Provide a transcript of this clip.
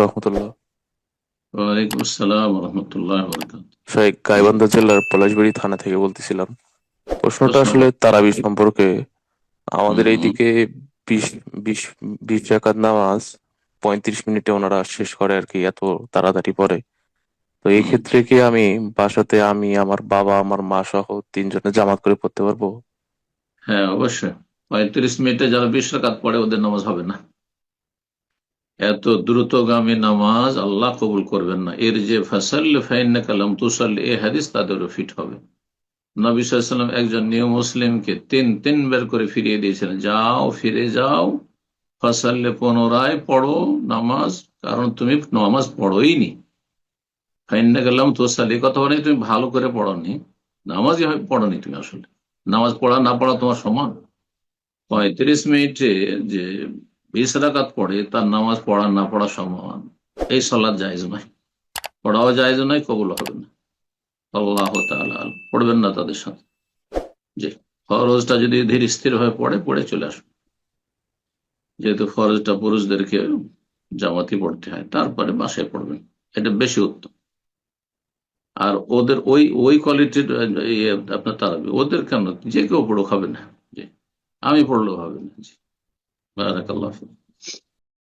রহমতুল্লাহ। ওয়ালাইকুম আসসালাম রহমতুল্লাহ বরকাত। শাইখ গাইবান্ধা জেলার পলাশবাড়ি থানা থেকে বলতেছিলাম। প্রশ্নটা প্রশ্ন আসলে কর। তারাবি সম্পর্কে। আমাদের হুম। এইদিকে বিশ বিশ 20 রাকাত নামাজ 35 মিনিটে ওনারা শেষ করে আর কি, এত তাড়াতাড়ি পড়ে। তো এই হুম। ক্ষেত্রে কি আমি বাসাতে আমি, আমার বাবা, আমার মা সহ তিনজনে জামাত করে পড়তে পারবো? হ্যাঁ, অবশ্যই। 35 মিনিটে যারা 20 রাকাত পড়ে ওদের নামাজ হবে না। এত দ্রুতগামী নামাজ আল্লাহ কবুল করবেন না। এর যে ফাসাল্লি ফাইন্নাকা লাম তুসাল্লি, এই হাদিস তাদেরও ফিট হবে। নবী সাল্লাল্লাহু আলাইহি ওয়াসাল্লাম একজন নিউ মুসলিমকে তিনবার করে ফিরিয়ে দিয়েছিলেন, যাও ফিরে যাও, ফাসাল্লি, পুনরায় পড়ো নামাজ, কারণ তুমি নামাজ পড়োই নি। ফাইন্নাকা লাম তুসাল্লি, কথা বলে তুমি ভালো করে পড়োনি, নামাজই পড়োনি তুমি। আসলে নামাজ পড়া না পড়া তোমার সমান। 35 মিনিটে যে 20 রাকাত পড়ে তার নামাজ পড়া না পড়া সমান। এই সালাত জায়েজ নয়, পড়াও জায়েজ নয়, কবুল হবে না। আল্লাহ তাআলা আলাম। পড়বেন না তাদের সাথে। যে ফরজটা যদি ধীর স্থির হয়ে পড়ে পড়ে চলে আসবে, যেহেতু ফরজটা পুরুষদেরকে জামাতি পড়তে হয়, তারপরে বাসায় পড়বেন, এটা বেশি উত্তম। আর ওদের ওই ওই কোয়ালিটির আপনার তারাবি ওদের কেন, যে কেউ পড়ুক, হবে না। জি, আমি পড়লেও হবে না। জি, বারাকাল্লাহ ফিক।